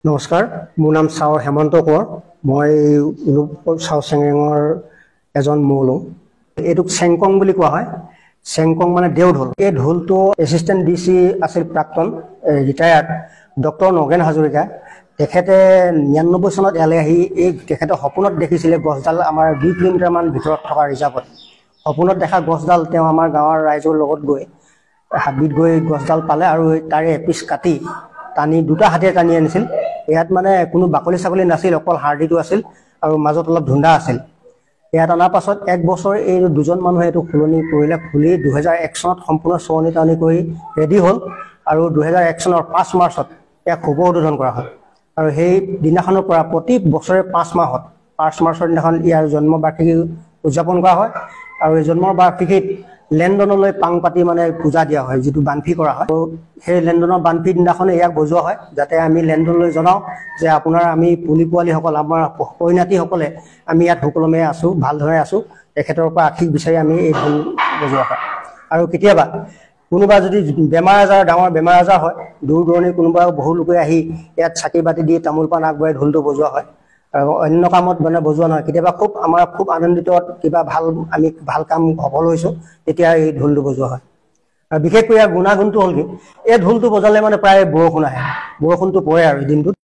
নমস্কাৰ, মোৰ নাম চাওৰ হেমন্ত কোঁৱৰ। মই চাও চেংৰেঙৰ এজন মৌলং। এইটোক চেংকং বুলি কোৱা হয়। চেংকং মানে দেওঢোল। এই ঢোলটো এছিষ্টেণ্ট DC আছিল প্ৰাক্তন ৰিটায়াৰ্ড ডক্টৰ নগেন হাজৰিকা। তেখেতে 99 চনত ইয়ালৈ আহি তেখেতে সপোনত দেখিছিলে গছডাল আমাৰ 2 কিলোমিটাৰমান ভিতৰত থকা ৰিজাৰ্ভত। সপোনত দেখা গছডাল তেওঁ আমাৰ গাঁৱৰ ৰাইজৰ লগত গৈ হাবিত গৈ গছডাল পালে আৰু তাৰে এপিচ কাটি টানি দুটা হাতেৰে টানি আনিছিল। ইয়াত মানে কোনো বাকলি ছাগলী নাছিল, অকল হাৰ্ডিটো আছিল আৰু মাজত অলপ ধুন্দা আছিল। ইয়াত অনাৰ পাছত 1 বছৰ এই দুজন মানুহে এইটো খুলনি কৰিলে। খুলি 2001 চনত সম্পূৰ্ণ চৰণি টানি কৰি ৰেডি হ'ল আৰু 2001 চনৰ 5 মাৰ্চত ইয়াক শুভ উদ্বোধন কৰা হয়। আৰু সেই দিনাখনৰ পৰা প্ৰতি বছৰে 5 মাহত 5 মাৰ্চৰ দিনাখন ইয়াৰ জন্মবাৰ্ষিকী উদযাপন কৰা হয়। আৰু এই জন্মৰ বাৰ্ষিকীত লেনদনলৈ পাং পাতি মানে পূজা দিয়া হয়, যিটো বানফি কৰা হয়। আৰু সেই লেনদনৰ বানফিৰ দিনাখনে ইয়াক বজোৱা হয়, যাতে আমি লেনদনলৈ জনাওঁ যে আপোনাৰ আমি পুলি পোৱালীসকল আমাৰ পৰিণাতিসকলে আমি ইয়াত সুকলমে আছোঁ, ভালদৰে আছোঁ। তেখেতৰ পৰা আশীষ বিচাৰি আমি এই ঢোল বজোৱা হয়। আৰু কেতিয়াবা কোনোবা যদি ডাঙৰ বেমাৰ আজাৰ হয়, দূৰ দূৰণিৰ কোনোবা বহু লোকে আহি ইয়াত চাকি বাতি দি তামোল পাণ আগবঢ়াই ঢোলটো বজোৱা হয়। আৰু অন্য কামত মানে বজোৱা নহয়। কেতিয়াবা আমাৰ খুব আনন্দিত কিবা আমি ভাল কাম সফল হৈছোঁ, তেতিয়া এই ঢোলটো বজোৱা হয়। আৰু বিশেষকৈ ইয়াৰ গুণাগুণটো হ'ল কি, এই ঢোলটো বজালে মানে প্ৰায় বৰষুণ আহে, বৰষুণটো পৰে আৰু দিনটোত।